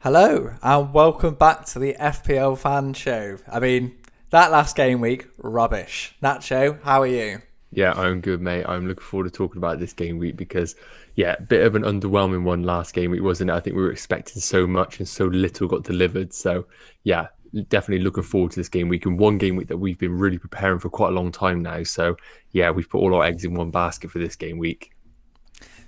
Hello and welcome back to the FPL fan show. That last game week, rubbish. Nacho, how are you? Yeah, I'm good, mate. I'm looking forward to talking about this game week because, yeah, a bit of an underwhelming one last game week, wasn't it? I think we were expecting so much and so little got delivered. So, yeah, definitely looking forward to this game week and one game week that we've been really preparing for quite a long time now. So, yeah, we've put all our eggs in one basket for this game week.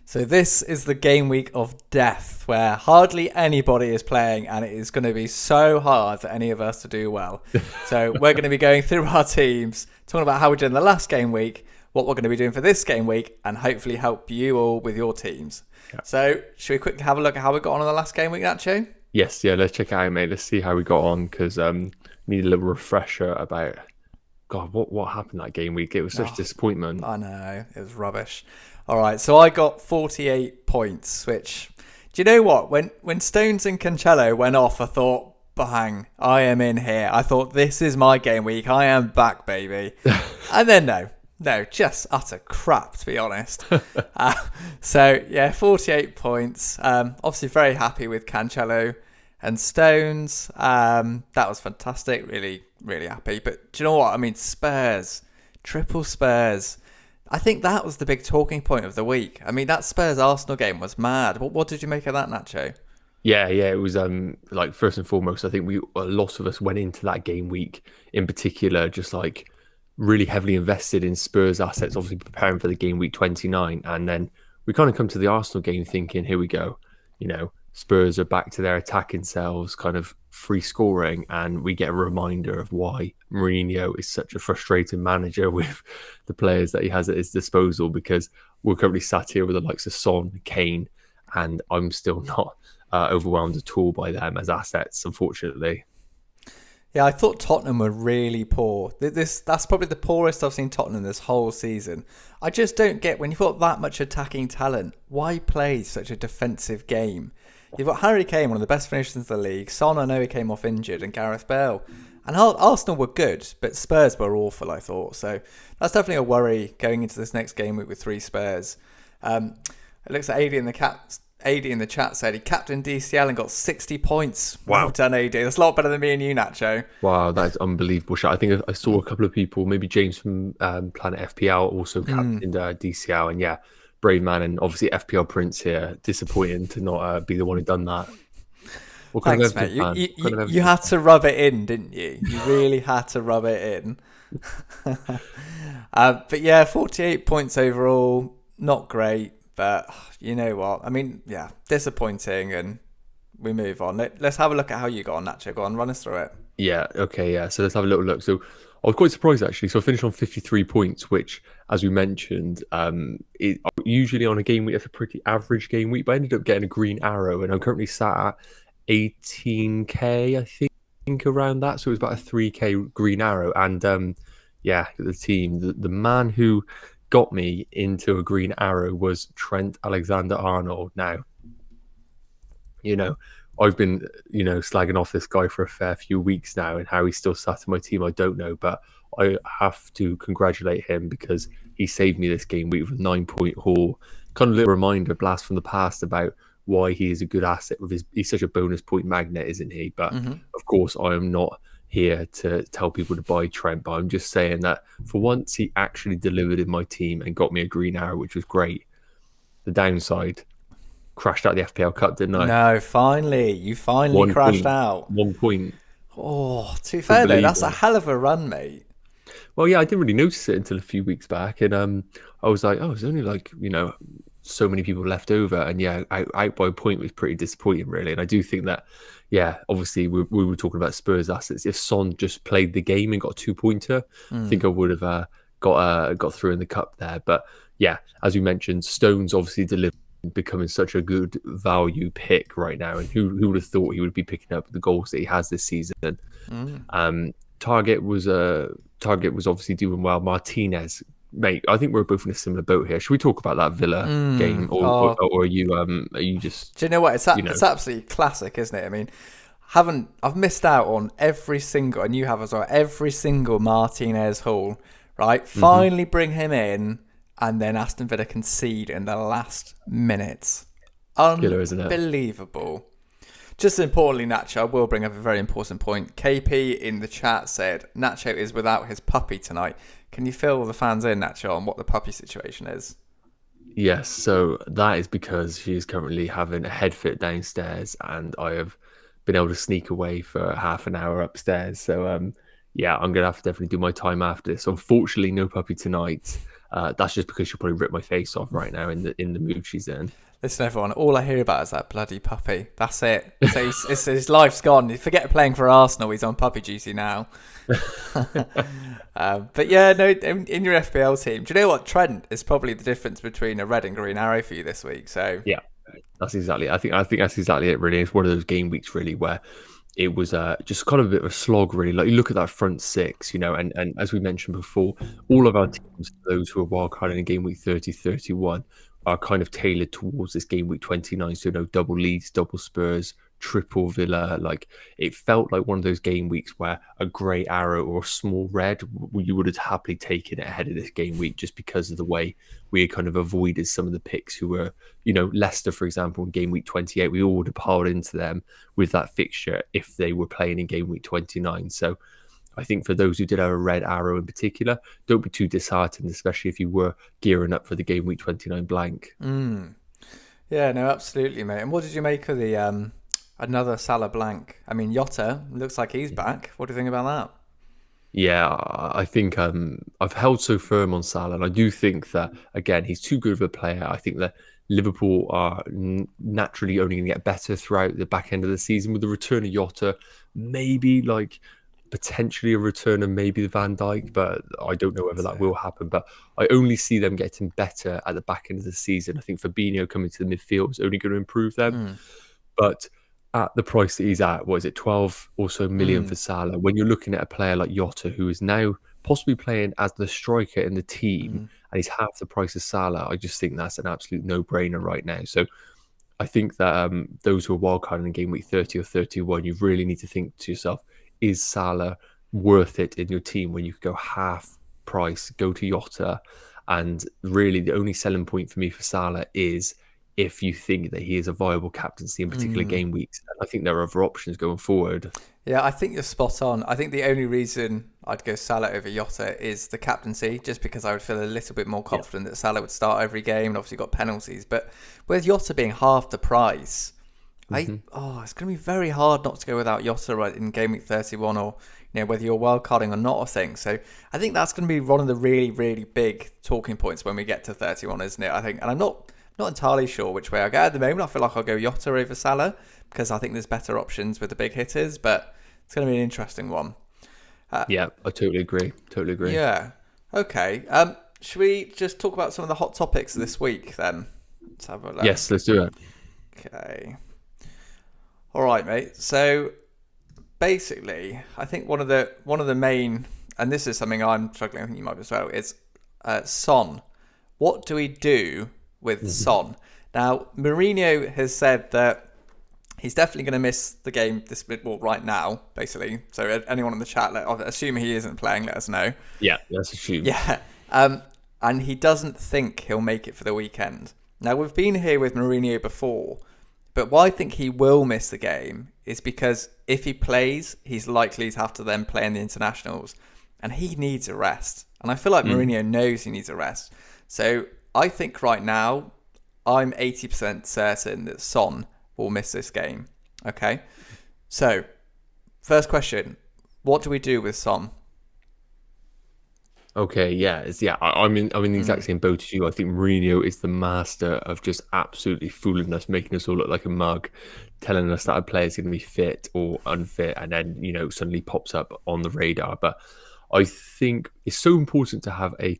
So this is the game week of death where hardly anybody is playing and it is going to be so hard for any of us to do well. So we're going to be going through our teams, talking about how we did in the last game week, what we're going to be doing for this game week, and hopefully help you all with your teams. Yeah. So should we quickly have a look at how we got on in the last game week, Nacho? Yes, yeah, let's check it out, mate. Let's see how we got on because need a little refresher about, God, what happened that game week? It was such disappointment. I know, it was rubbish. All right, so I got 48 points, which, do you know what? When Stones and Cancelo went off, I thought, bang, I am in here. I thought, this is my game week. I am back, baby. And then, no, just utter crap, to be honest. So, yeah, 48 points. Obviously, very happy with Cancelo and Stones. That was fantastic. Really, really happy. But do you know what? Spurs, triple Spurs. I think that was the big talking point of the week. That Spurs-Arsenal game was mad. What did you make of that, Nacho? Yeah, it was like first and foremost, I think a lot of us went into that game week in particular, just like really heavily invested in Spurs assets, obviously preparing for the game week 29. And then we kind of come to the Arsenal game thinking, here we go, Spurs are back to their attacking selves, kind of free scoring, and we get a reminder of why Mourinho is such a frustrating manager with the players that he has at his disposal, because we're currently sat here with the likes of Son, Kane, and I'm still not overwhelmed at all by them as assets, unfortunately. Yeah, I thought Tottenham were really poor. That's probably the poorest I've seen Tottenham this whole season. I just don't get, when you've got that much attacking talent, why play such a defensive game? You've got Harry Kane, one of the best finishers in the league. Son, I know he came off injured, and Gareth Bale. And Arsenal were good, but Spurs were awful, I thought. So that's definitely a worry going into this next game week with three Spurs. It looks like AD in the chat said he captained DCL and got 60 points. Wow. Well done, AD. That's a lot better than me and you, Nacho. Wow, that's unbelievable shot. I think I saw a couple of people, maybe James from Planet FPL also captained DCL, and yeah, brave man, and obviously FPL Prince here, disappointing to not be the one who done that. Thanks, mate. You had to rub it in, didn't you? You really had to rub it in. But yeah, 48 points overall, not great, but you know what? Disappointing, and we move on. Let's have a look at how you got on, Nacho. Go on, run us through it. Yeah, okay, yeah. So let's have a little look. So I was quite surprised actually. So I finished on 53 points, which, as we mentioned, usually on a game week, that's a pretty average game week, but I ended up getting a green arrow, and I'm currently sat at 18k, I think, around that. So it was about a 3k green arrow. And the team, the man who got me into a green arrow was Trent Alexander-Arnold. Now, I've been, slagging off this guy for a fair few weeks now, and how he's still sat in my team, I don't know. But I have to congratulate him because he saved me this game week with a 9-point haul. Kind of a little reminder, blast from the past, about why he is a good asset he's such a bonus point magnet, isn't he? But of course, I am not here to tell people to buy Trent, but I'm just saying that for once he actually delivered in my team and got me a green arrow, which was great. The downside, crashed out the FPL Cup, didn't I? No, finally. You finally crashed out. 1 point. Oh, to be fair though, that's a hell of a run, mate. Well, yeah, I didn't really notice it until a few weeks back. And I was like, there's only so many people left over. And yeah, out by a point was pretty disappointing, really. And I do think that, yeah, obviously we were talking about Spurs assets. If Son just played the game and got a 2-pointer, I think I would have got through in the cup there. But yeah, as we mentioned, Stones obviously delivered, becoming such a good value pick right now, and who would have thought he would be picking up the goals that he has this season. Target was obviously doing well. Martinez, mate, I think we're both in a similar boat here. Should we talk about that Villa game, or are you just? Do you know what? It's absolutely classic, isn't it? I've missed out on every single, and you have as well, every single Martinez haul. Right, finally bring him in. And then Aston Villa concede in the last minutes. Killer, isn't it? Unbelievable. Just importantly, Nacho, I will bring up a very important point. KP in the chat said Nacho is without his puppy tonight. Can you fill the fans in, Nacho, on what the puppy situation is? Yes, so that is because she is currently having a head fit downstairs, and I have been able to sneak away for half an hour upstairs. So, yeah, I'm gonna have to definitely do my time after this. Unfortunately, no puppy tonight. That's just because she'll probably rip my face off right now in the mood she's in. Listen, everyone, all I hear about is that bloody puppy. That's it. So his life's gone. You forget playing for Arsenal. He's on puppy duty now. But yeah, no, in your FPL team, do you know what? Trent is probably the difference between a red and green arrow for you this week. So Yeah, that's exactly it. I think that's exactly it, really. It's one of those game weeks, really, where it was just kind of a bit of a slog, really. Like, you look at that front six, and as we mentioned before, all of our teams, those who are wildcarding in game week 30, 31, are kind of tailored towards this game week 29. So, double Leeds, double Spurs, triple Villa. Like, it felt like one of those game weeks where a grey arrow or a small red, you would have happily taken it ahead of this game week, just because of the way we had kind of avoided some of the picks who were, Leicester, for example, in game week 28. We all would have piled into them with that fixture if they were playing in game week 29. So I think for those who did have a red arrow in particular, don't be too disheartened, especially if you were gearing up for the game week 29 blank. Yeah, no, absolutely, mate. And what did you make of the another Salah blank? I mean, Jota looks like he's back. What do you think about that? Yeah, I think I've held so firm on Salah, and I do think that, again, he's too good of a player. I think that Liverpool are naturally only going to get better throughout the back end of the season with the return of Jota, maybe potentially a return of maybe the Van Dijk, but I don't know whether that will happen. But I only see them getting better at the back end of the season. I think Fabinho coming to the midfield is only going to improve them. But at the price that he's at, what is it, 12 or so million for Salah, when you're looking at a player like Jota, who is now possibly playing as the striker in the team, and he's half the price of Salah, I just think that's an absolute no-brainer right now. So I think that those who are wildcarding in game week 30 or 31, you really need to think to yourself, is Salah worth it in your team when you could go half price, go to Jota? And really the only selling point for me for Salah is if you think that he is a viable captaincy in particular game weeks. I think there are other options going forward. Yeah, I think you're spot on. I think the only reason I'd go Salah over Jota is the captaincy, just because I would feel a little bit more confident that Salah would start every game, and obviously got penalties. But with Jota being half the price, it's going to be very hard not to go without Jota right in game week 31, or whether you're wildcarding or not, I think. So I think that's going to be one of the really, really big talking points when we get to 31, isn't it? I think, and I'm not entirely sure which way I go at the moment. I feel like I'll go Jota over Salah because I think there's better options with the big hitters, but it's going to be an interesting one. Yeah, I totally agree. Yeah. Okay. Should we just talk about some of the hot topics this week then? Let's have a look. Yes, let's do it. Okay. All right, mate. So basically, I think one of the main, and this is something I'm struggling, I think you might as well, is Son. What do we do with Son? Now, Mourinho has said that he's definitely going to miss the game right now, basically. So anyone in the chat, assume he isn't playing, let us know. Yeah, let's assume. Yeah. And he doesn't think he'll make it for the weekend. Now, we've been here with Mourinho before, but why I think he will miss the game is because if he plays, he's likely to have to then play in the internationals, and he needs a rest. And I feel like Mourinho knows he needs a rest. So I think right now, I'm 80% certain that Son will miss this game. Okay? So, first question, what do we do with Son? Okay, I'm in the exact same boat as you. I think Mourinho is the master of just absolutely fooling us, making us all look like a mug, telling us that a player's going to be fit or unfit, and then suddenly pops up on the radar. But I think it's so important to have a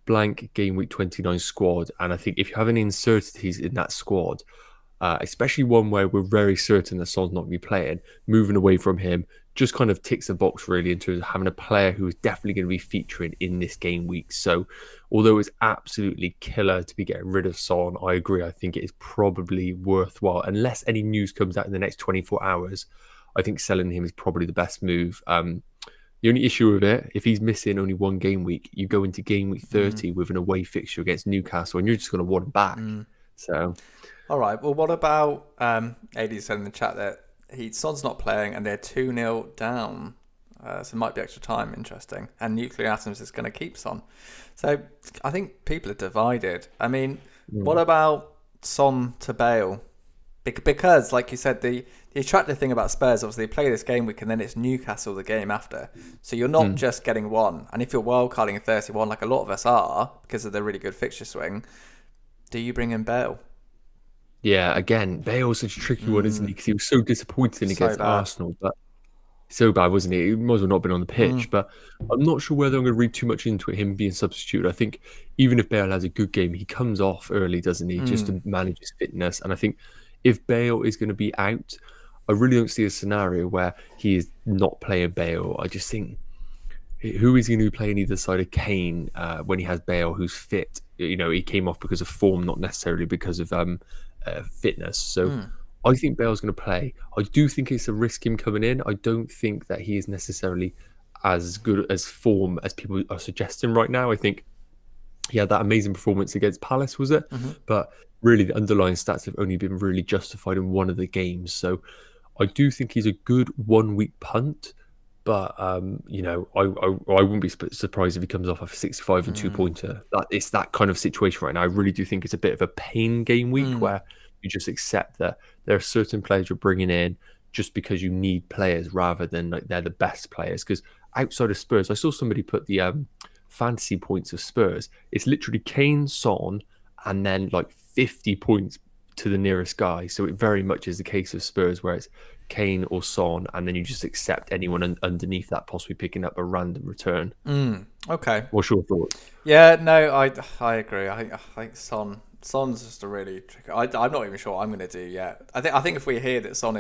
blank game week 29 squad, and I think if you have any uncertainties in that squad, especially one where we're very certain that Son's not going to be playing, moving away from him just kind of ticks the box really in terms of having a player who is definitely going to be featuring in this game week. So although it's absolutely killer to be getting rid of Son, I agree. I think it is probably worthwhile, unless any news comes out in the next 24 hours. I think selling him is probably the best move. The only issue with it, if he's missing only one game week, you go into game week 30 with an away fixture against Newcastle, and you're just going to want him back. So, all right. Well, what about AD said in the chat that Son's not playing, and they're 2-0 down. So it might be extra time. Interesting. And Nuclear Atoms is going to keep Son. So I think people are divided. I mean, what about Son to Bale? Because, like you said, the attractive thing about Spurs, obviously, they play this game week and then it's Newcastle the game after. So you're not just getting one. And if you're wildcarding in 31, like a lot of us are, because of the really good fixture swing, do you bring in Bale? Yeah, again, Bale's such a tricky one, isn't he? Because he was so disappointing against bad. Arsenal. But so bad, wasn't he? He might as well not been on the pitch. But I'm not sure whether I'm going to read too much into it, him being substituted. I think even if Bale has a good game, he comes off early, doesn't he? Just to manage his fitness. And I think if Bale is going to be out, I really don't see a scenario where he is not playing Bale. I just think who is he going to be playing either side of Kane when he has Bale, who's fit? You know, he came off because of form, not necessarily because of fitness. So I think Bale's going to play. I do think it's a risk him coming in. I don't think that he is necessarily as good as form as people are suggesting right now. I think he had that amazing performance against Palace, was it? But really, the underlying stats have only been really justified in one of the games. So I do think he's a good 1 week punt. But you know, I wouldn't be surprised if he comes off a 65 and 2-pointer. It's that kind of situation right now. I really do think it's a bit of a pain game week where you just accept that there are certain players you're bringing in just because you need players rather than like they're the best players. Because outside of Spurs, I saw somebody put the fantasy points of Spurs. It's literally Kane, Son, and then like 50 points to the nearest guy. So it very much is the case of Spurs where it's Kane or Son, and then you just accept anyone underneath that possibly picking up a random return. Okay. What's your thoughts? Yeah, no, I agree. I think Son's just a really tricky. I'm not even sure what I'm going to do yet. I think if we hear that Son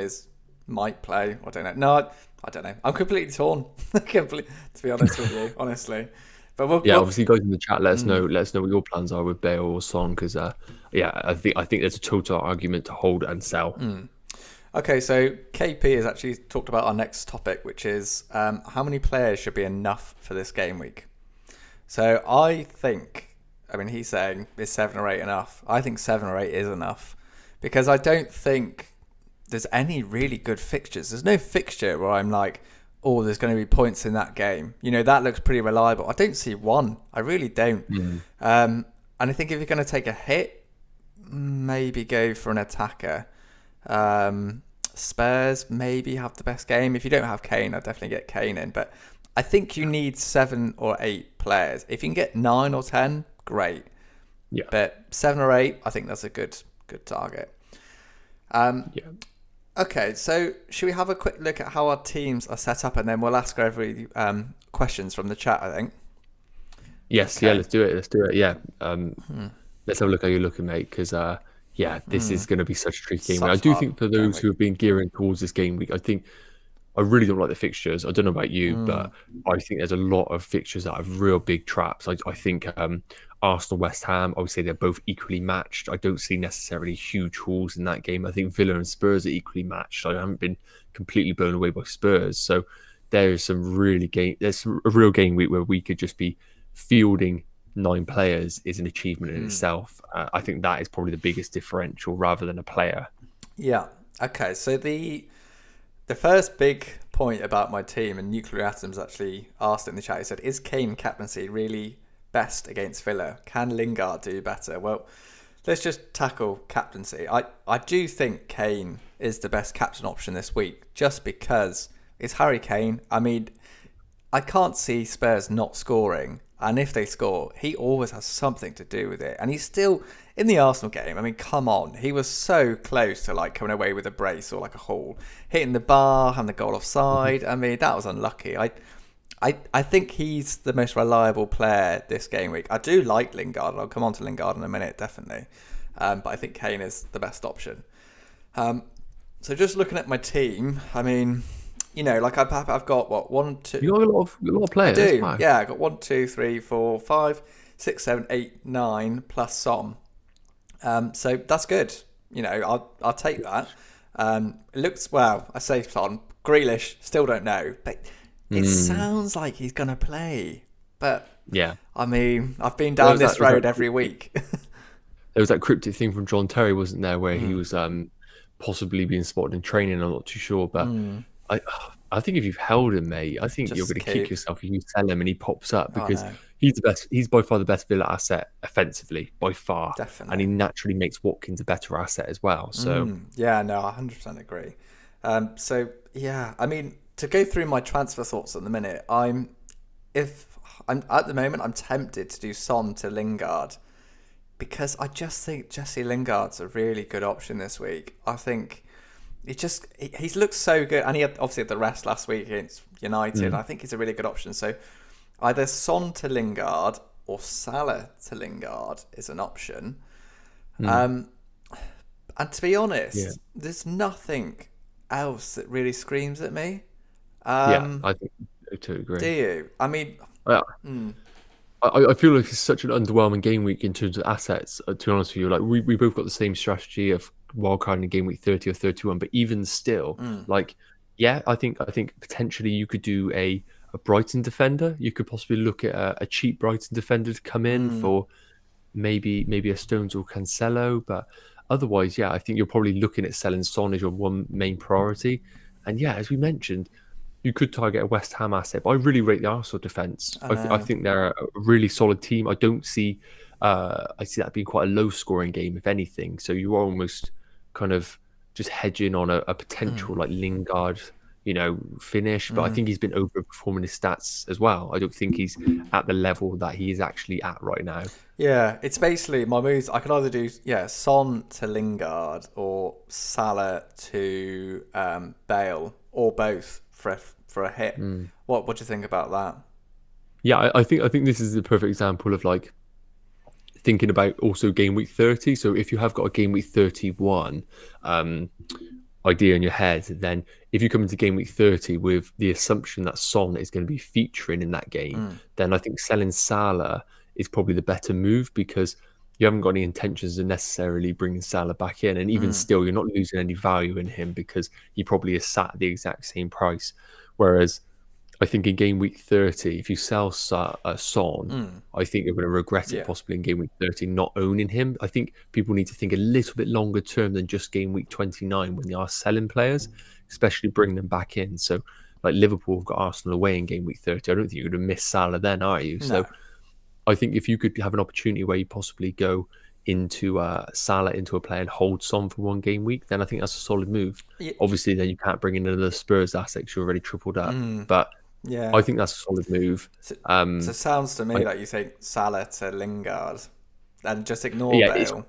might play, I don't know. No, I don't know. I'm completely torn. To be honest with you, honestly. But obviously, guys in the chat, let us know. Let us know what your plans are with Bale or Son, because I think there's a total argument to hold and sell. Okay, so KP has actually talked about our next topic, which is how many players should be enough for this game week. So he's saying is 7 or 8 enough? I think 7 or 8 is enough because I don't think there's any really good fixtures. There's no fixture where I'm like, oh, there's going to be points in that game. You know, that looks pretty reliable. I don't see one. I really don't. And I think if you're going to take a hit, maybe go for an attacker. Spurs maybe have the best game. If you don't have Kane, I'd definitely get Kane in. But I think you need 7 or 8 players. If you can get 9 or 10, great. Yeah. But 7 or 8, I think that's a good target. Okay, so should we have a quick look at how our teams are set up, and then we'll ask every questions from the chat, I think. Yes, okay. Yeah, let's do it. Yeah. Let's have a look how you're looking, mate, because this is going to be such a tricky game week. I do think for those who have been gearing towards this game week, I really don't like the fixtures. I don't know about you, but I think there's a lot of fixtures that have real big traps. I think Arsenal, West Ham, I would say they're both equally matched. I don't see necessarily huge hauls in that game. I think Villa and Spurs are equally matched. I haven't been completely blown away by Spurs. So there's a real game week where we could just be fielding 9 players is an achievement in itself. I think that is probably the biggest differential rather than a player. Yeah. Okay. So the first big point about my team, and Nuclear Atoms actually asked it in the chat, he said, is Kane captaincy really best against Villa? Can Lingard do better? Well, let's just tackle captaincy. I do think Kane is the best captain option this week, just because it's Harry Kane. I mean, I can't see Spurs not scoring. And if they score, he always has something to do with it. And he's still in the Arsenal game. I mean, come on. He was so close to like coming away with a brace or like a haul. Hitting the bar, having the goal offside. I mean, that was unlucky. I think he's the most reliable player this game week. I do like Lingard. I'll come on to Lingard in a minute, definitely. But I think Kane is the best option. So just looking at my team, I mean, you know, like I've got what 1, 2. You got a lot of players. I do. Wow. Yeah, I got 1, 2, 3, 4, 5, 6, 7, 8, 9 plus Son. So that's good. You know, I'll take that. It looks well. I say Son. Grealish, still don't know, but it sounds like he's gonna play. But yeah, I mean, I've been down this road every week. There was that cryptic thing from John Terry, wasn't there, where he was possibly being spotted in training. I'm not too sure, but I I think if you've held him, mate, I think you're Just going to kick yourself if you sell him and he pops up Oh because no, he's the best. He's by far the best Villa asset offensively by far, and he definitely. naturally makes Watkins a better asset as well. So Yeah, no, I 100% agree. So yeah, I mean, to go through my transfer thoughts at the minute, if I'm at the moment, I'm tempted to do Son to Lingard because I just think Jesse Lingard's a really good option this week. I think he's looked so good, and he obviously had the rest last week against United. I think he's a really good option. So either Son to Lingard or Salah to Lingard is an option. And to be yeah, honest, there's nothing else that really screams at me. yeah, I think I totally Do agree. you? I mean, I, I feel like it's such an underwhelming game week in terms of assets. To be honest with you, like we both got the same strategy of wildcarding in game week 30 or 31, but even still, like yeah, I think potentially you could do a Brighton defender. You could possibly look at a cheap Brighton defender to come in for maybe a Stones or Cancelo, but otherwise, yeah, I think you're probably looking at selling Son as your one main priority. And yeah, as we mentioned, you could target a West Ham asset, but I really rate the Arsenal defence. I I know. think they're a really solid team. I don't see, I see that being quite a low scoring game, if anything. So you are almost kind of just hedging on a potential like Lingard, finish. But I think he's been overperforming his stats as well. I don't think he's at the level that he is actually at right now. Yeah, it's basically my moves. I could either do Son to Lingard or Salah to Bale or both for a hit. What do you think about that? Yeah, I think this is the perfect example of like thinking about also game week 30. So if you have got a game week 31 idea in your head, then if you come into game week 30 with the assumption that Son is going to be featuring in that game, then I think selling Salah is probably the better move because you haven't got any intentions of necessarily bringing Salah back in. And even still, you're not losing any value in him because he probably is sat at the exact same price. Whereas I think in game week 30, if you sell Son, I think you're going to regret it Yeah. possibly in game week 30 not owning him. I think people need to think a little bit longer term than just game week 29 when they are selling players, especially bringing them back in. So, like Liverpool have got Arsenal away in game week 30. I don't think you're going to miss Salah then, are you? No. So, I think if you could have an opportunity where you possibly go into Salah into a player and hold Son for one game week, then I think that's a solid move. Yeah. Obviously, then you can't bring in another Spurs asset because you're already tripled up. But Yeah. I think that's a solid move. So it sounds to me I, like you think Salah to Lingard and just ignore yeah, Bale.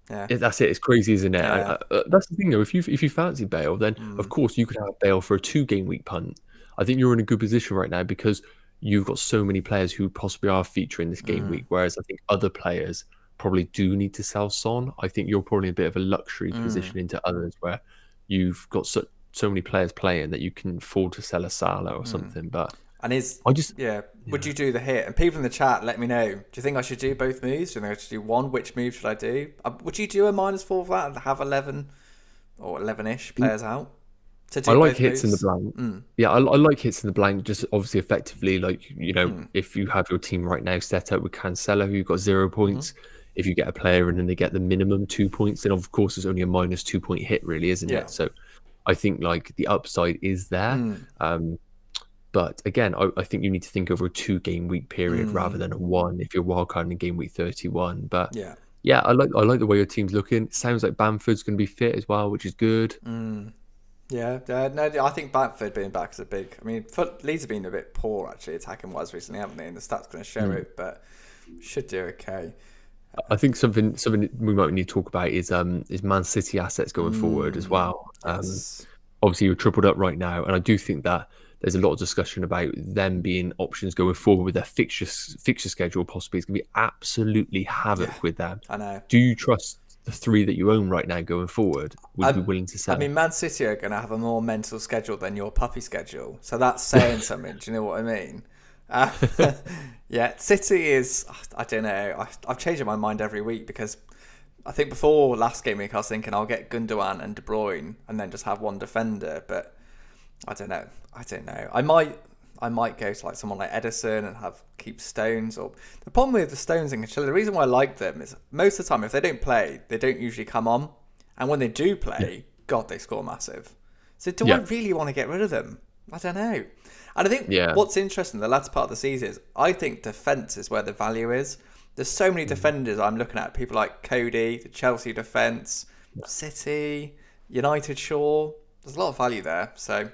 Yeah. that's it. It's crazy, isn't it? Yeah. That's the thing, though. If you fancy Bale, then of course you could have Bale for a 2 game week punt. I think you're in a good position right now because you've got so many players who possibly are featuring this game week. Whereas I think other players probably do need to sell Son. I think you're probably in a bit of a luxury position into others where you've got so many players playing that you can afford to sell a Salah or something. But And would you do the hit? And people in the chat, let me know. Do you think I should do both moves? Do you think I should do one? Which move should I do? Would you do a -4 for that and have 11 or 11-ish players out to do I like both hits in the moves? blank. Yeah, I like hits in the blank. Just obviously effectively, like if you have your team right now set up with Cancelo, who've got 0 points. If you get a player and then they get the minimum 2 points, then of course it's only a -2 point hit, really, isn't Yeah. it? So I think like the upside is there. But again, I think you need to think over a 2 game week period rather than a one if you're wildcarding in game week 31. But Yeah. yeah, I like the way your team's looking. It sounds like Bamford's going to be fit as well, which is good. Yeah, no, I think Bamford being back is a big. I mean, Leeds have been a bit poor actually attacking wise recently, haven't they? And the stats going to show it, but should do okay. I think something we might need to talk about is Man City assets going forward as well. Yes. Obviously, you're tripled up right now, and I do think that there's a lot of discussion about them being options going forward with their fixture schedule. Possibly, it's going to be absolutely havoc with them. I know. Do you trust the 3 that you own right now going forward? Would you be willing to sell? I mean, Man City are going to have a more mental schedule than your puppy schedule, so that's saying something. Do you know what I mean? Yeah, City is. I don't know. I've changed my mind every week because I think before last game week I was thinking I'll get Gundogan and De Bruyne and then just have one defender, but I don't know. I might go to like someone like Edison and keep Stones. Or the problem with the Stones and Cancelo, the reason why I like them is most of the time if they don't play, they don't usually come on, and when they do play, God, they score massive. So do I really want to get rid of them? I don't know. And I think what's interesting, the latter part of the season is, I think defence is where the value is. There's so many defenders I'm looking at, people like Cody, the Chelsea defence, City, United Shaw. There's a lot of value there. So,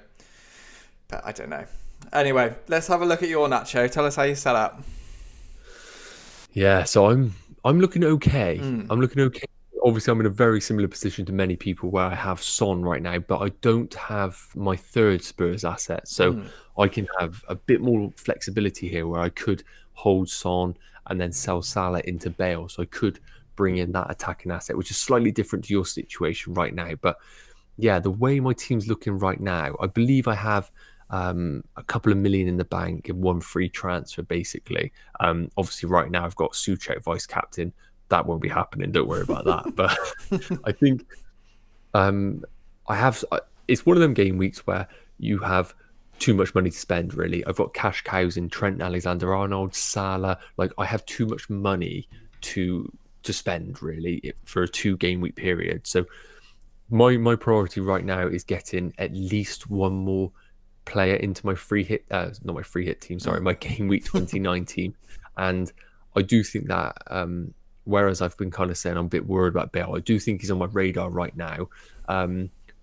but I don't know. Anyway, let's have a look at your Nacho. Tell us how you sell out. Yeah, so I'm looking okay. I'm looking okay. Obviously, I'm in a very similar position to many people where I have Son right now, but I don't have my third Spurs asset. So I can have a bit more flexibility here where I could hold Son and then sell Salah into Bale. So I could bring in that attacking asset, which is slightly different to your situation right now. But yeah, the way my team's looking right now, I believe I have a couple of million in the bank and one free transfer, basically. Obviously, right now I've got Souček vice captain. That won't be happening. Don't worry about that. But I think I have. It's one of them game weeks where you have too much money to spend. Really, I've got cash cows in Trent, Alexander-Arnold, Salah. Like I have too much money to spend really for a 2 game week period. So my priority right now is getting at least one more player into my free hit, not my free hit team, sorry, my game week 29 team. And I do think that whereas I've been kind of saying I'm a bit worried about Bale, I do think he's on my radar right now.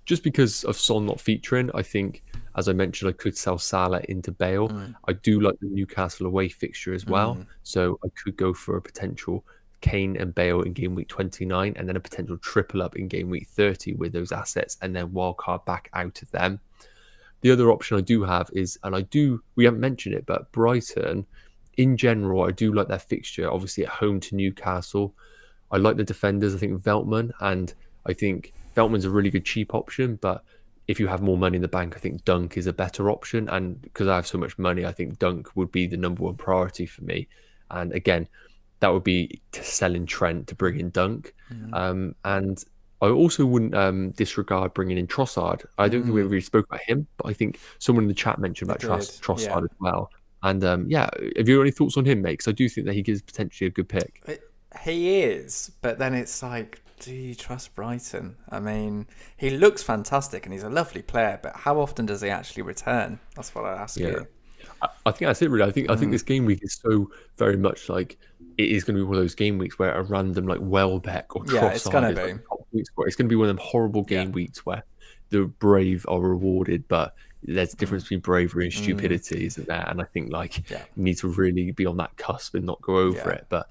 Just because of Son not featuring, I think, as I mentioned, I could sell Salah into Bale. I do like the Newcastle away fixture as well. So I could go for a potential Kane and Bale in game week 29 and then a potential triple up in game week 30 with those assets and then wildcard back out of them. The other option I do have is, and we haven't mentioned it, but Brighton, in general, I do like their fixture, obviously at home to Newcastle. I like the defenders, I think Veltman, and I think Veltman's a really good cheap option, but if you have more money in the bank, I think Dunk is a better option. And because I have so much money, I think Dunk would be the number 1 priority for me. And again, that would be to sell in Trent to bring in Dunk. And I also wouldn't disregard bringing in Trossard. I don't think we really spoke about him, but I think someone in the chat mentioned about Trossard as well. And have you got any thoughts on him, mate? Because I do think that he gives potentially a good pick. He is, but then it's like, do you trust Brighton? I mean, he looks fantastic and he's a lovely player, but how often does he actually return? That's what I ask you. I think that's it, really. I think this game week is so very much like it is going to be one of those game weeks where a random like Welbeck or Trossard it's going to be. It's going to be one of them horrible game weeks where the brave are rewarded, but there's a difference between bravery and stupidity, isn't there? And I think you need to really be on that cusp and not go over it. But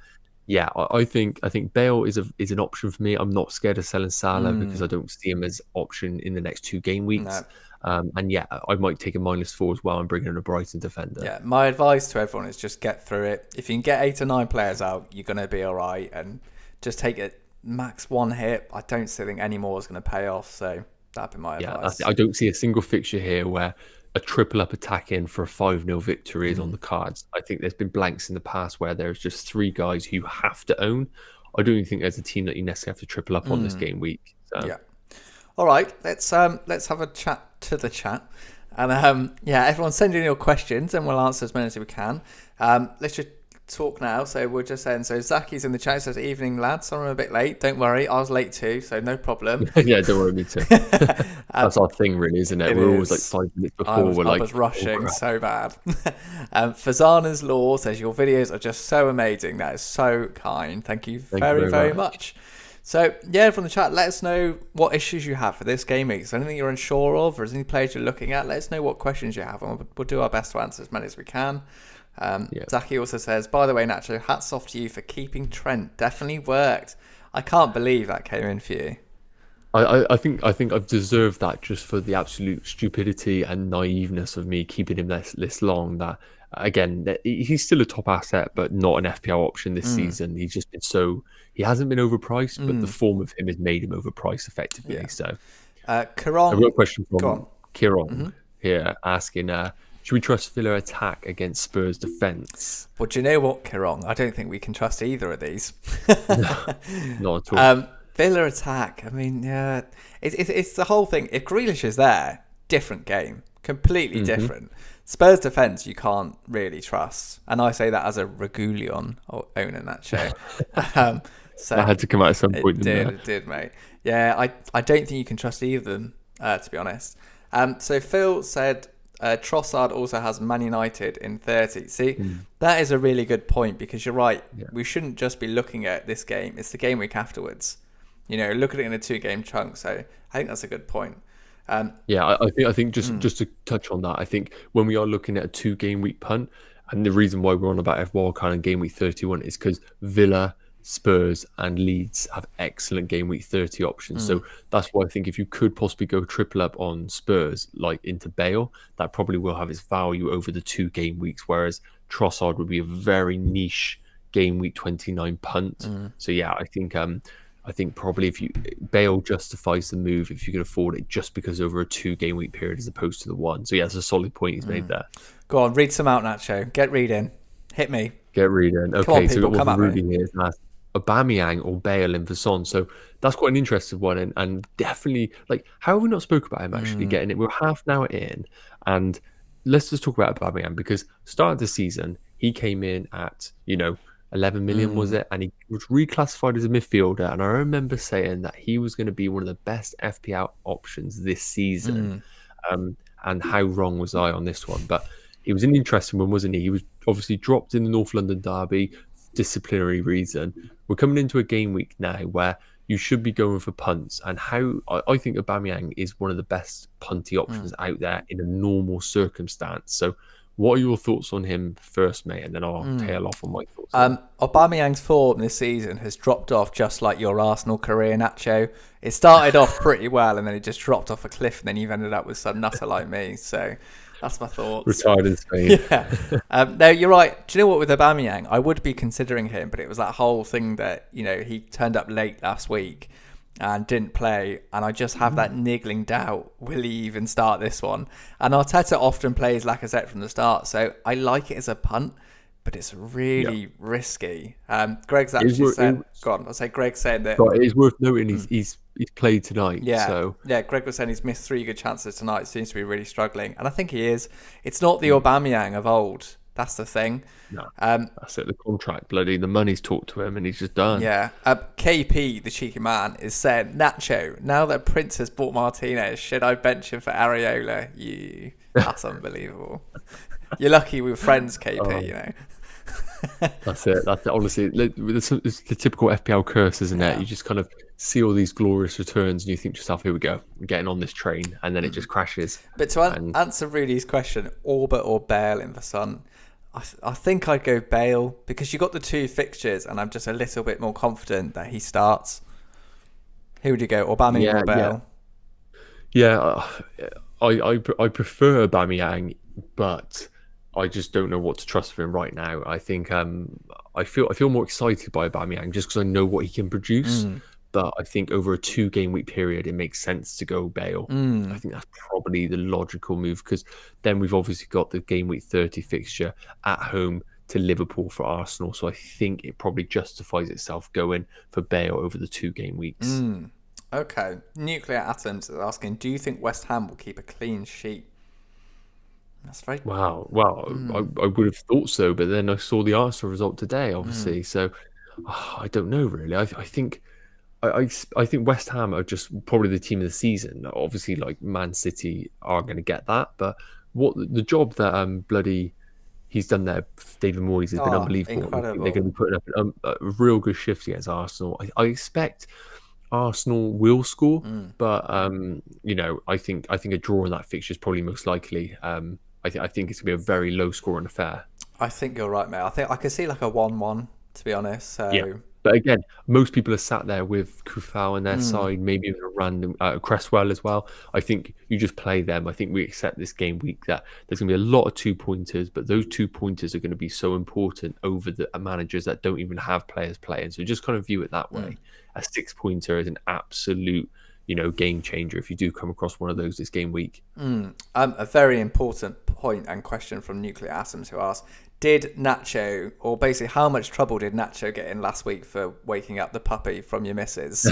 yeah, I think Bale is an option for me. I'm not scared of selling Salah because I don't see him as option in the next 2 game weeks. And yeah, I might take a -4 as well and bring in a Brighton defender. Yeah, my advice to everyone is just get through it. If you can get 8 or 9 players out, you're going to be all right. And just take it max 1 hit. I don't think any more is going to pay off. So that'd be my advice. I don't see a single fixture here where a triple up attack in for a 5-0 victory is on the cards. I think there's been blanks in the past where there's just 3 guys who you have to own. I don't even think there's a team that you necessarily have to triple up on this game week. So. Yeah. All right, let's have a chat to the chat. And everyone send in your questions and we'll answer as many as we can. Let's just talk now. So we're just saying, so Zaki's in the chat, says, evening lads, sorry I'm a bit late. Don't worry, I was late too, so no problem. Yeah, don't worry, me too. That's our thing really, isn't it? We're always like 5 minutes before. I was rushing so bad. Fazana's Law says, your videos are just so amazing. That is so kind. Thank you very much. So, from the chat, let us know what issues you have for this game week. Is there anything you're unsure of, or is there any players you're looking at? Let us know what questions you have, and we'll do our best to answer as many as we can. Zaki also says, by the way, Nacho, hats off to you for keeping Trent. Definitely worked. I can't believe that came in for you. I think I've deserved that just for the absolute stupidity and naiveness of me keeping him this long. That again, he's still a top asset, but not an FPL option this season. He's just been he hasn't been overpriced, but the form of him has made him overpriced effectively. Yeah. So, Kiron, I've got a question from Kiron here asking, should we trust Villa attack against Spurs defence? Well, do you know what, Kiron? I don't think we can trust either of these. No, not at all. Villa attack. I mean, it's the whole thing. If Grealish is there, different game, completely different. Spurs defence, you can't really trust, and I say that as a Regulion owner, Nacho. So That had to come out at some point. it did, mate. Yeah, I don't think you can trust either of them, to be honest. So Phil said Trossard also has Man United in 30. See, that is a really good point because you're right. Yeah. We shouldn't just be looking at this game. It's the game week afterwards. Look at it in a 2-game chunk. So I think that's a good point. Yeah, I think just to touch on that, I think when we are looking at a 2-game week punt, and the reason why we're on about F wildcard and game week 31 is because Villa, Spurs, and Leeds have excellent game week 30 options. So that's why I think if you could possibly go triple up on Spurs, like into Bale, that probably will have its value over the 2 game weeks. Whereas Trossard would be a very niche game week 29 punt. So yeah, I think probably if Bale justifies the move if you can afford it, just because over a 2 game week period as opposed to the 1. So yeah, it's a solid point he's made there. Go on, read some out, Nacho. Get reading. Hit me. Get reading. Okay, on, so we've people, got Rudy here. Aubameyang or Bale in for Son. So that's quite an interesting one, and definitely, like, how have we not spoke about him actually getting it? We're half an hour in, and let's just talk about Aubameyang because start of the season he came in at 11 million was it, and he was reclassified as a midfielder, and I remember saying that he was going to be one of the best FPL options this season. And how wrong was I on this one? But he was an interesting one, wasn't he? He was obviously dropped in the North London derby, disciplinary reason. We're coming into a game week now where you should be going for punts, and I think Aubameyang is one of the best punty options out there in a normal circumstance. So what are your thoughts on him first, mate? And then I'll tail off on my thoughts. Aubameyang's form this season has dropped off just like your Arsenal career, Nacho. It started off pretty well and then it just dropped off a cliff and then you've ended up with some nutter like me. So that's my thoughts. Retired in Spain. Yeah. No, you're right. Do you know what, with Aubameyang, I would be considering him, but it was that whole thing that, he turned up late last week and didn't play, and I just have that niggling doubt, will he even start this one? And Arteta often plays Lacazette from the start, so I like it as a punt, but it's really risky. Greg's actually said, Greg's saying that... But it is worth noting he's played tonight. Yeah, so. Yeah, Greg was saying he's missed 3 good chances tonight, seems to be really struggling, and I think he is. It's not the Aubameyang of old. That's the thing. No, that's it. The contract, the money's talked to him, and he's just done. Yeah. KP, the cheeky man, is saying, Nacho, now that Prince has bought Martinez, should I bench him for Areola? That's unbelievable. You're lucky we were friends, KP. That's it. Honestly, it's the typical FPL curse, isn't it? You just kind of see all these glorious returns, and you think to yourself, "Here we go, I'm getting on this train," and then it just crashes. But to answer Rudy's question, Orba or Bale in the Sun. I think I'd go Bale because you got the 2 fixtures and I'm just a little bit more confident that he starts. Who would you go, Aubameyang or Bale? Yeah, I prefer Aubameyang, but I just don't know what to trust for him right now. I think I feel more excited by Aubameyang just because I know what he can produce. But I think over a 2 game week period, it makes sense to go Bale. I think that's probably the logical move because then we've obviously got the game week 30 fixture at home to Liverpool for Arsenal. So I think it probably justifies itself going for Bale over the 2 game weeks. Okay. Nuclear Atoms is asking, do you think West Ham will keep a clean sheet? That's very... Wow. Well, I would have thought so, but then I saw the Arsenal result today, obviously. So I don't know, really. I think West Ham are just probably the team of the season. Obviously, like Man City are going to get that, but what the job that he's done there, David Moyes, has been unbelievable. Incredible. They're going to be putting up a real good shift against Arsenal. I expect Arsenal will score, but I think a draw in that fixture is probably most likely. I think it's going to be a very low scoring affair. I think you're right, mate. I think I could see like a 1-1, to be honest. So. Yeah. But again, most people are sat there with Kufal on their side, maybe even a random Cresswell as well. I think you just play them. I think we accept this game week that there's going to be a lot of 2-pointers, but those 2-pointers are going to be so important over the managers that don't even have players playing. So just kind of view it that way. A 6-pointer is an absolute, game changer if you do come across one of those this game week. A very important point and question from Nuclear Atoms who asks, did Nacho, or basically how much trouble did Nacho get in last week for waking up the puppy from your missus?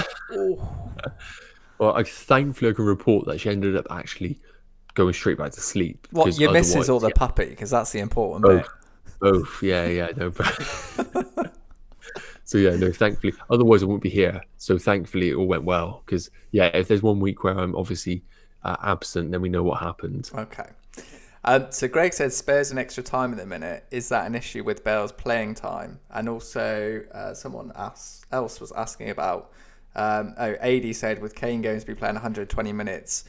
Well, thankfully I can report that she ended up actually going straight back to sleep. What, your missus or the puppy? Because that's the important bit. Both, yeah, no. So yeah, no, thankfully, otherwise I wouldn't be here. So thankfully it all went well because yeah, if there's one week where I'm obviously absent, then we know what happened. Okay. So Greg said Spurs in extra time at the minute. Is that an issue with Bale's playing time? And also someone else was asking about, AD said with Kane going to be playing 120 minutes,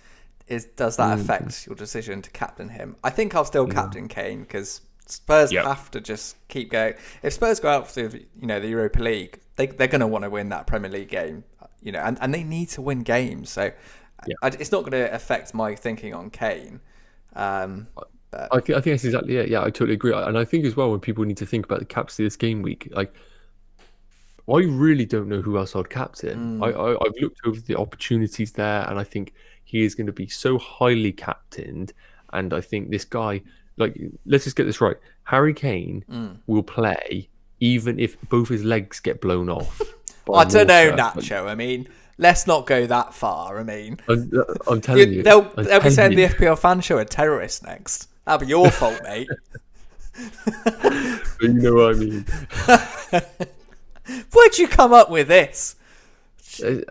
does that affect your decision to captain him? I think I'll still captain Kane because Spurs have to just keep going. If Spurs go out for the Europa League, they're going to want to win that Premier League game, and they need to win games. So it's not going to affect my thinking on Kane. But I think that's exactly it. Yeah, I totally agree. And I think as well when people need to think about the captaincy this game week, like I really don't know who else I'd captain. I've looked over the opportunities there, and I think he is going to be so highly captained. And I think this guy, like, let's just get this right. Harry Kane will play even if both his legs get blown off. I don't know, Nacho. I mean, let's not go that far. I mean, I'm telling you. They'll be saying the FPL fan show are terrorists next. That'll be your fault, mate. But you know what I mean. Where'd you come up with this? I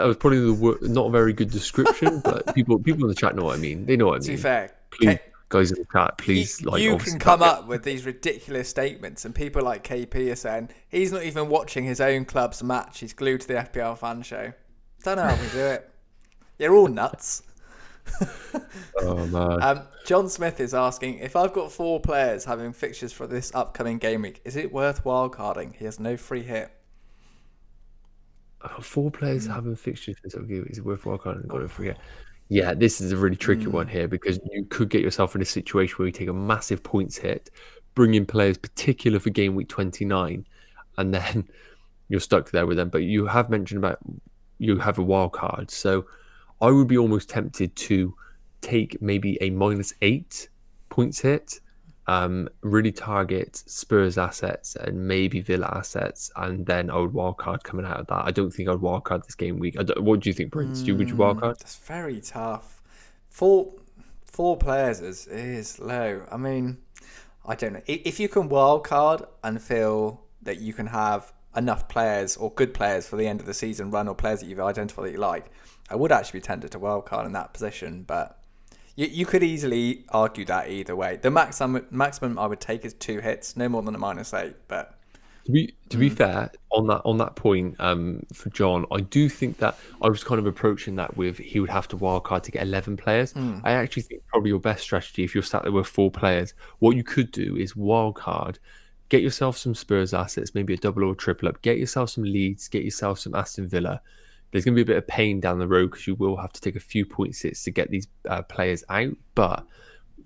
was probably not a very good description, but people in the chat know what I mean. They know what I mean. To be fair, please, guys in the chat, please. You can come up with these ridiculous statements, and people like KP are saying he's not even watching his own club's match. He's glued to the FPL fan show. Don't know how we do it. You're all nuts. Oh man. John Smith is asking if I've got 4 players having fixtures for this upcoming game week, is it worth wildcarding? He has no free hit. 4 players having fixtures for this game week, is it worth wildcarding? Got to forget. Yeah, this is a really tricky one here because you could get yourself in a situation where you take a massive points hit, bring in players particular for game week 29, and then you're stuck there with them. But you have mentioned about you have a wild card, so I would be almost tempted to take maybe a -8 points hit, really target Spurs assets and maybe Villa assets, and then I would wildcard coming out of that. I don't think I'd wildcard this game week. What do you think, Prince? Would you wildcard? That's very tough. Four players is low. I mean, I don't know. If you can wildcard and feel that you can have enough players or good players for the end of the season run, or players that you've identified that you like, I would actually be tempted to wildcard in that position, but you could easily argue that either way. The maximum I would take is 2 hits, no more than a -8. But to be fair, on that point, for John, I do think that I was kind of approaching that with he would have to wildcard to get 11 players. I actually think probably your best strategy if you're sat there with 4 players, what you could do is wildcard, get yourself some Spurs assets, maybe a double or a triple up, get yourself some Leeds, get yourself some Aston Villa. There's going to be a bit of pain down the road because you will have to take a few points hits to get these players out. But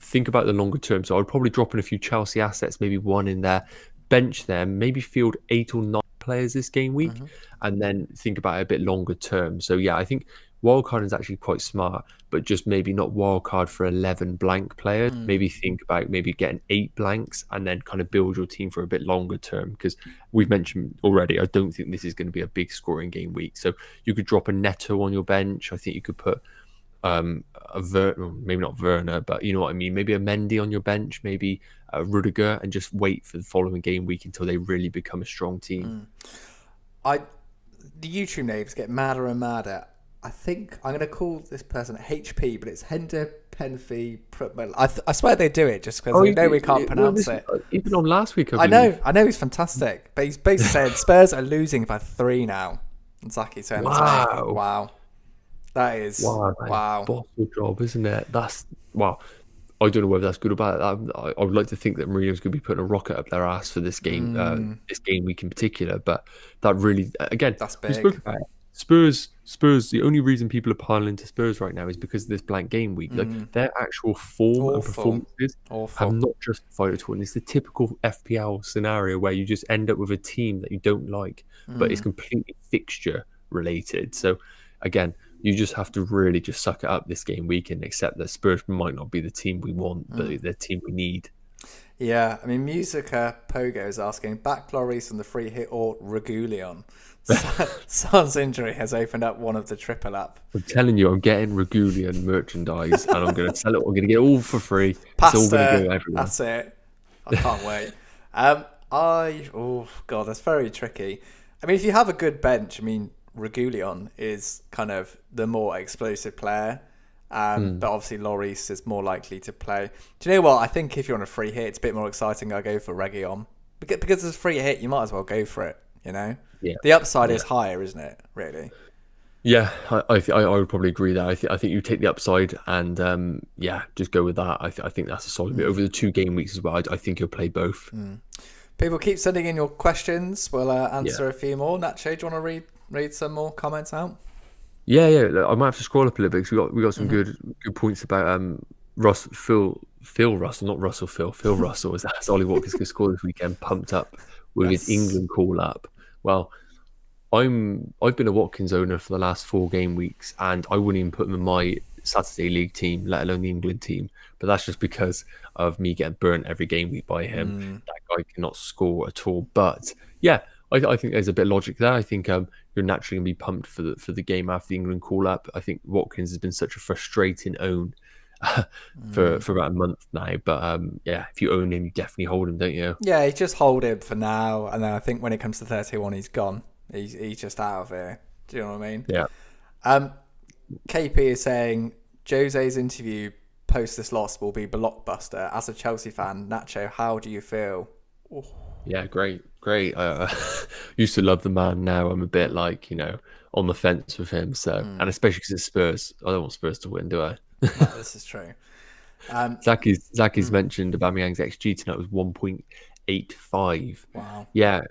think about the longer term. So I'd probably drop in a few Chelsea assets, maybe 1 in there, bench them, maybe field 8 or 9 players this game week, and then think about it a bit longer term. So yeah, I think wildcard is actually quite smart, but just maybe not wildcard for 11 blank players. Maybe think about maybe getting 8 blanks and then kind of build your team for a bit longer term, because we've mentioned already, I don't think this is going to be a big scoring game week. So you could drop a Neto on your bench. I think you could put maybe not Werner, but you know what I mean, maybe a Mendy on your bench, maybe Rudiger, and just wait for the following game week until they really become a strong team. The YouTube names get madder and madder. I think I'm going to call this person HP, but it's Hender Penfey. I swear they do it just because we know we can't pronounce it. Even on last week, I know he's fantastic, but he's basically saying Spurs are losing by 3 now. And Zaki's saying, wow. That is wow. Bottle job, isn't it? That's wow. I don't know whether that's good or bad. I would like to think that Mourinho's going to be putting a rocket up their ass for this game, this game week in particular. But that really, again, that's big. We spoke about it. Spurs. The only reason people are piling into Spurs right now is because of this blank game week. Like their actual form and performances have not justified it at all. And it's the typical FPL scenario where you just end up with a team that you don't like, but it's completely fixture related. So again, you just have to really just suck it up this game week and accept that Spurs might not be the team we want, but the team we need. Yeah, I mean, Musica Pogo is asking, back Lloris from the free hit or Regulion? Son's injury has opened up one of the triple up. I'm telling you, I'm getting Regulion merchandise and I'm going to sell it. I'm going to get it all for free. Pasta, it's all going to go everywhere. That's it. I can't wait. Oh god, that's very tricky. I mean, if you have a good bench, I mean, Regulion is kind of the more explosive player. But obviously Lloris is more likely to play. Do you know what? I think if you're on a free hit, it's a bit more exciting. I go for Regulion. Because it's a free hit, you might as well go for it, you know? Yeah. The upside is higher, isn't it, really? Yeah, I would probably agree there. I think you take the upside and just go with that. I think that's a solid bit over the 2 game weeks as well. I think he'll play both. People keep sending in your questions. We'll answer a few more. Nacho, do you want to read some more comments out? Yeah. I might have to scroll up a little bit because we got some good points about Phil Russell, not Russell Phil. Phil Russell as Ollie Watkins could score this weekend, pumped up with his England call up. Well, I've been a Watkins owner for the last 4 game weeks, and I wouldn't even put him in my Saturday League team, let alone the England team. But that's just because of me getting burnt every game week by him. That guy cannot score at all. But yeah, I think there's a bit of logic there. I think you're naturally going to be pumped for the game after the England call up. I think Watkins has been such a frustrating own for about a month now. But if you own him, you definitely hold him, don't you? Yeah, you just hold him for now, and then I think when it comes to 31, he's gone. He's just out of here. Do you know what I mean? Yeah. KP is saying Jose's interview post this loss will be blockbuster. As a Chelsea fan, Nacho, how do you feel? Oh. Yeah, great. Used to love the man. Now I'm a bit like, on the fence with him. So, and especially because it's Spurs, I don't want Spurs to win, do I? No, this is true. Zaki's mentioned Aubameyang's XG tonight was 1.85. Wow. Yeah.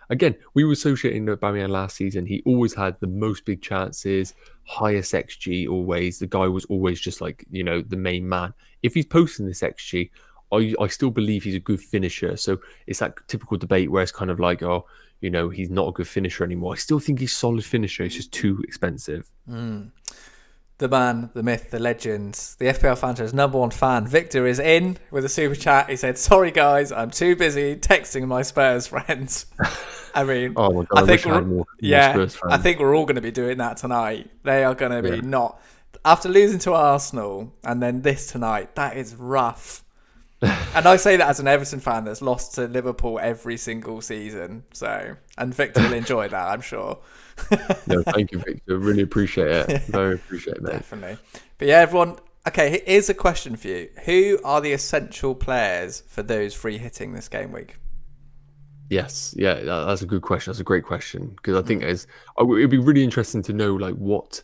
Again, we were associating Aubameyang last season. He always had the most big chances, highest XG always. The guy was always just like, the main man. If he's posting this XG, I still believe he's a good finisher. So it's that typical debate where it's kind of like, he's not a good finisher anymore. I still think he's a solid finisher. It's just too expensive. The man, the myth, the legend, the FPL Fanta's #1 fan, Victor, is in with a super chat. He said, "Sorry guys, I'm too busy texting my Spurs friends." I mean, oh my God, I had more Spurs fans. I think we're all going to be doing that tonight. They are going to be not after losing to Arsenal and then this tonight. That is rough. And I say that as an Everton fan that's lost to Liverpool every single season. And Victor will enjoy that, I'm sure. No, thank you, Victor. Really appreciate it. Very appreciate it, mate. Definitely. But yeah, everyone. Okay, here's a question for you. Who are the essential players for those free hitting this game week? Yes, that's a good question. That's a great question because I think it'd be really interesting to know like what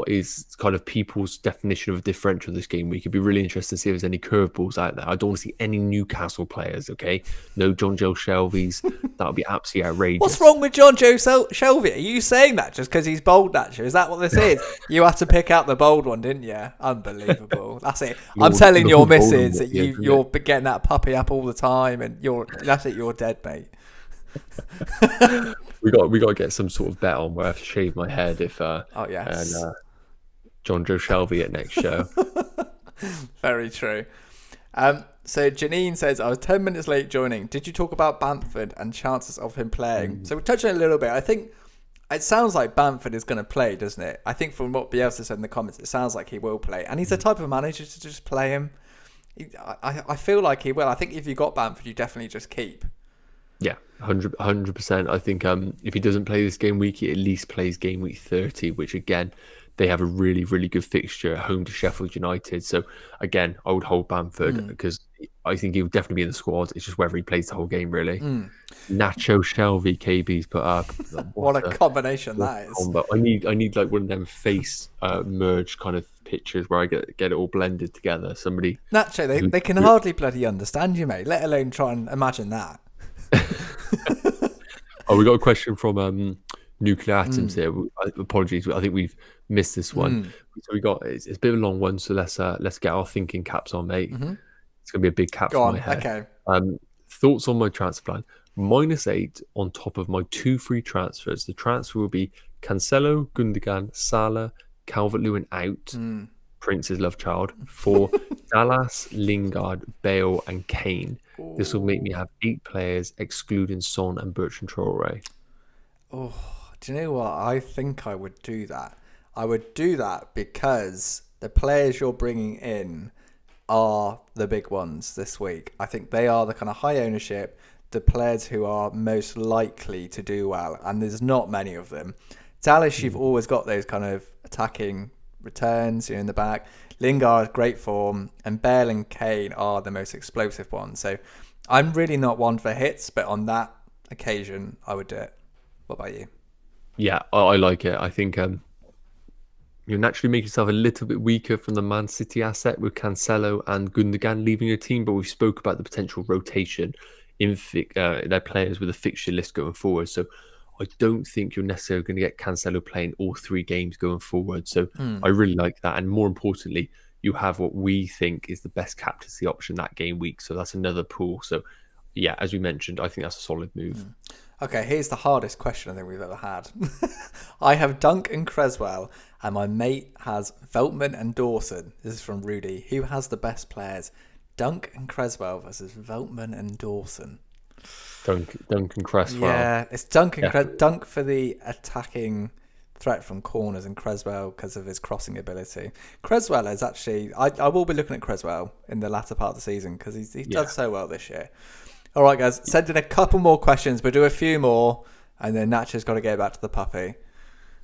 is kind of people's definition of a differential this game week. It'd be really interesting to see if there's any curveballs out there. I don't want to see any Newcastle players, okay? No John Joe Shelby's. That would be absolutely outrageous. What's wrong with John Joe Shelby? Are you saying that just because he's bold, Nacho? Is that what this is? You had to pick out the bold one, didn't you? Unbelievable. That's it. I'm telling your missus that you're getting that puppy up all the time and that's it, you're dead, mate. we got to get some sort of bet on where I have to shave my head if yes. And John Joe Shelby at next show. Very true. So Janine says, I was 10 minutes late joining. Did you talk about Bamford and chances of him playing? So we touched on it a little bit. I think it sounds like Bamford is going to play, doesn't it? I think from what Bielsa said in the comments, it sounds like he will play. And he's the type of manager to just play him. I feel like he will. I think if you got Bamford, you definitely just keep. Yeah, 100%. I think if he doesn't play this game week, he at least plays game week 30, which again, they have a really, really good fixture at home to Sheffield United. So again, I would hold Bamford because I think he would definitely be in the squad. It's just whether he plays the whole game, really. Nacho Shelby, KB's put up. What a combination that is. Combo. I need like one of them face merge kind of pictures where I get it all blended together. Somebody Nacho, they can hardly bloody understand you, mate. Let alone try and imagine that. We got a question from Nuclear Atoms here. Apologies, I think we've missed this one. So we got it's a bit of a long one. So let's get our thinking caps on, mate. It's gonna be a big cap for my head. Okay. Thoughts on my transfer plan? -8 on top of my 2 free transfers. The transfer will be Cancelo, Gundogan, Salah, Calvert-Lewin out. Prince's love child for Dallas, Lingard, Bale, and Kane. This will make me have 8 players, excluding Son and Bertrand Traore. Oh, do you know what? I think I would do that. I would do that because the players you're bringing in are the big ones this week. I think they are the kind of high ownership, the players who are most likely to do well, and there's not many of them. Dallas, you've always got those kind of attacking returns, in the back. Lingard, great form, and Bale and Kane are the most explosive ones. So I'm really not one for hits, but on that occasion, I would do it. What about you? Yeah, I like it. I think you'll naturally make yourself a little bit weaker from the Man City asset with Cancelo and Gundogan leaving your team, but we've spoke about the potential rotation in their players with a fixture list going forward. So I don't think you're necessarily going to get Cancelo playing all 3 games going forward. So I really like that. And more importantly, you have what we think is the best captaincy option that game week. So that's another pool. So yeah, as we mentioned, I think that's a solid move. Okay, here's the hardest question I think we've ever had. I have Dunk and Creswell, and my mate has Veltman and Dawson. This is from Rudy. Who has the best players? Dunk and Creswell versus Veltman and Dawson. Dunk and Cresswell. Yeah, it's Dunk and Dunk for the attacking threat from corners, and Creswell because of his crossing ability. Creswell is actually... I will be looking at Creswell in the latter part of the season because he does so well this year. All right, guys, send in a couple more questions, but do a few more, and then Nacho's got to go back to the puppy.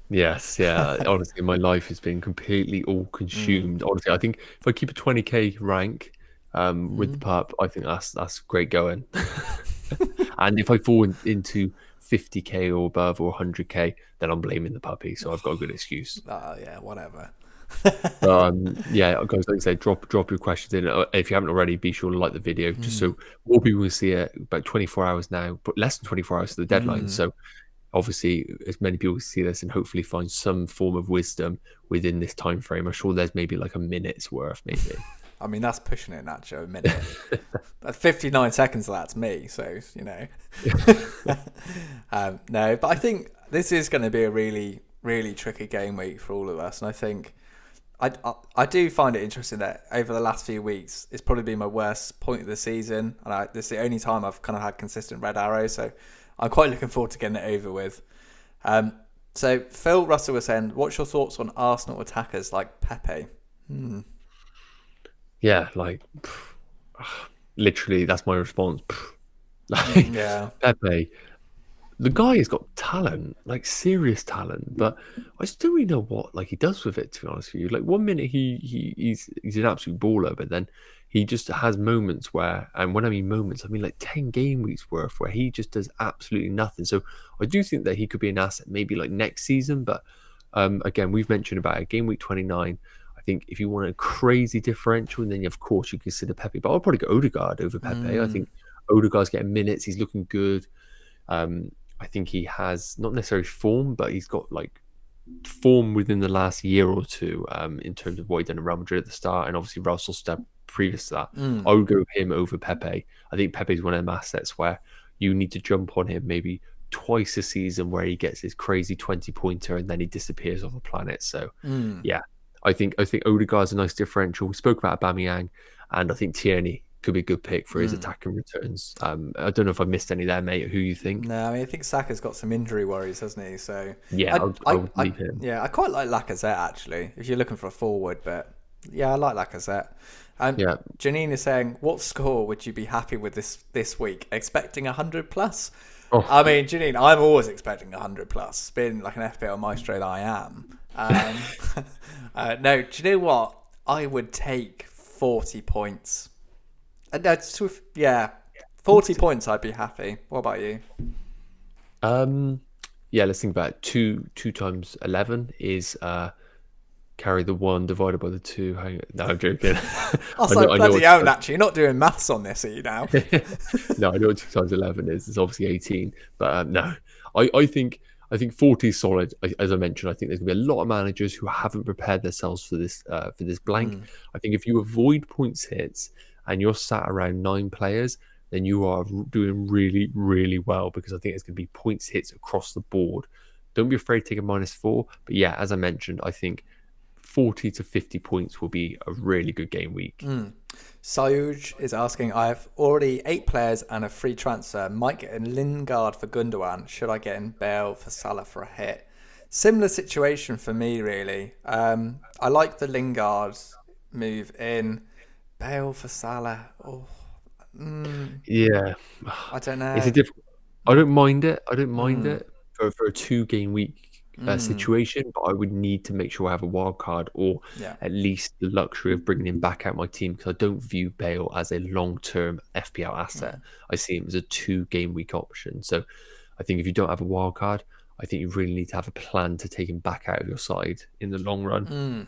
Yes, yeah. Honestly, my life has been completely all consumed. Honestly, I think if I keep a 20k rank with the pup, I think that's great going. And if I fall into 50k or above or 100k, then I'm blaming the puppy. So I've got a good excuse. Oh, yeah, whatever. Yeah, guys, like I said, drop your questions in. If you haven't already, be sure to like the video, just so more people will see it. About 24 hours now, but less than 24 hours to the deadline. So obviously, as many people see this and hopefully find some form of wisdom within this time frame. I'm sure there's maybe like a minute's worth, maybe. I mean, that's pushing it, Nacho, a minute. That's 59 seconds, that's me, so, no, but I think this is going to be a really, really tricky game week for all of us, and I think I do find it interesting that over the last few weeks, it's probably been my worst point of the season, and this is the only time I've kind of had consistent red arrows, so I'm quite looking forward to getting it over with. So Phil Russell was saying, what's your thoughts on Arsenal attackers like Pepe? Yeah, like literally, that's my response. Yeah, Pepe, the guy has got talent, like serious talent, but I just don't really know what like he does with it. To be honest with you, like one minute he's an absolute baller, but then he just has moments where, and when I mean moments, I mean like 10 game weeks worth where he just does absolutely nothing. So I do think that he could be an asset maybe like next season, but again, we've mentioned about it, game week 29. I think if you want a crazy differential, then of course you consider Pepe, but I'll probably go Odegaard over Pepe. I think Odegaard's getting minutes, he's looking good. I think he has not necessarily form, but he's got like form within the last year or two in terms of what he done at Real Madrid at the start, and obviously Russell step previous to that. I would go him over Pepe. I think Pepe's one of them assets where you need to jump on him maybe twice a season where he gets his crazy 20-pointer and then he disappears off the planet. So yeah, I think Odegaard's a nice differential. We spoke about Aubameyang, and I think Tierney could be a good pick for his attacking returns. I don't know if I missed any there, mate. Who you think? No, I mean, I think Saka's got some injury worries, hasn't he? So yeah, I would leave him. Yeah, I quite like Lacazette actually. If you're looking for a forward, but yeah, I like Lacazette. Yeah. Janine is saying, what score would you be happy with this week? Expecting 100 plus? Oh. I mean, Janine, I'm always expecting 100 plus. Being like an FPL maestro that I am. No, do you know what? I would take 40 points. Yeah, 40 points I'd be happy. What about you? Yeah, let's think about it. 2 times 11 is carry the 1 divided by the 2. Hang on. No, I'm joking. Bloody hell, actually. You're not doing maths on this, are you now? No, I know what 2 times 11 is. It's obviously 18. But no, I think 40 is solid. As I mentioned, I think there's going to be a lot of managers who haven't prepared themselves for this blank. I think if you avoid points hits and you're sat around 9 players, then you are doing really, really well, because I think it's going to be points hits across the board. Don't be afraid to take a -4. But yeah, as I mentioned, I think 40 to 50 points will be a really good game week. Sayuj is asking, I have already 8 players and a free transfer. Might get in Lingard for Gundogan. Should I get in Bale for Salah for a hit? Similar situation for me, really. I like the Lingard move in. Bale for Salah. Oh, Yeah, I don't it's a know. difficult. I don't mind it. I don't mind it for a 2 game week situation, but I would need to make sure I have a wild card or Yeah. at least the luxury of bringing him back out my team because I don't view Bale as a long-term FPL asset. I see him as a 2 game week option. So I think if you don't have a wild card, I think you really need to have a plan to take him back out of your side in the long run.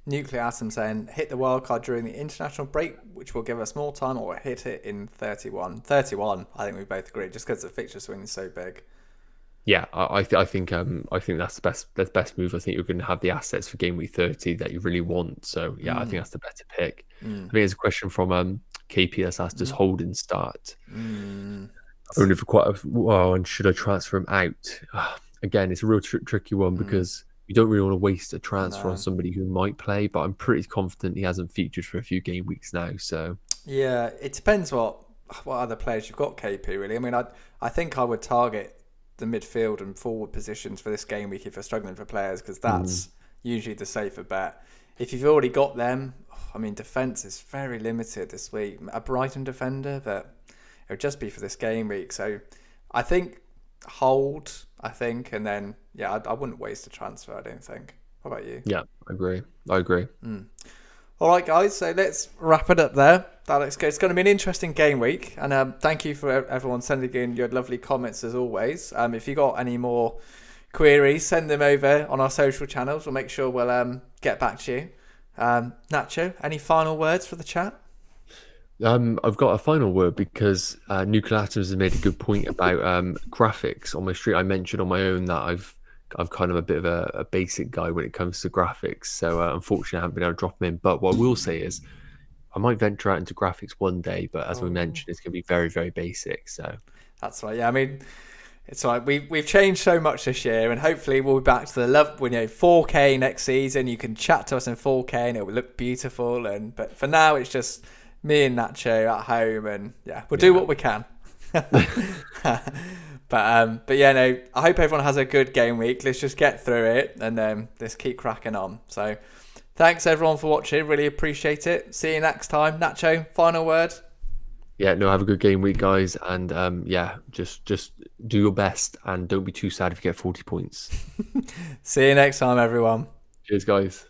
Nuclear Atom saying, hit the wild card during the international break, which will give us more time, or hit it in 31. 31, I think we both agree, just because the fixture swing is so big. Yeah, I think that's the best move. I think you're going to have the assets for game week 30 that you really want. So yeah, I think that's the better pick. I think there's a question from KP that's asked, does Holden start? Only for quite a while, and should I transfer him out? Again, it's a real tricky one because you don't really want to waste a transfer on somebody who might play, but I'm pretty confident he hasn't featured for a few game weeks now. So Yeah, it depends what other players you've got, KP, really. I mean, I think I would target the midfield and forward positions for this game week if you're struggling for players, because that's usually the safer bet. If you've already got them, I mean, defence is very limited this week. A Brighton defender, but it would just be for this game week. So I think hold, and then, yeah, I wouldn't waste a transfer, I don't think. What about you? yeah, I agree. All right, guys, so let's wrap it up there. That looks good. It's going to be an interesting game week. And thank you for everyone sending in your lovely comments as always. If you got any more queries, send them over on our social channels. We'll make sure we'll get back to you. Nacho, any final words for the chat? I've got a final word because Nuclear Atoms has made a good point about graphics on my street. I mentioned on my own that I've kind of a bit of a basic guy when it comes to graphics. So unfortunately, I haven't been able to drop them in. But what I will say is I might venture out into graphics one day. But as we mentioned, it's going to be very, very basic. So that's right. Yeah, I mean, it's all right. We've changed so much this year, and hopefully we'll be back to the 4K next season. You can chat to us in 4K, and it will look beautiful. But for now, it's just me and Nacho at home, and we'll do what we can. But yeah, no, I hope everyone has a good game week. Let's just get through it and let's keep cracking on. So thanks everyone for watching. Really appreciate it. See you next time. Nacho, final word. Yeah, no, have a good game week, guys. And just do your best and don't be too sad if you get 40 points. See you next time, everyone. Cheers, guys.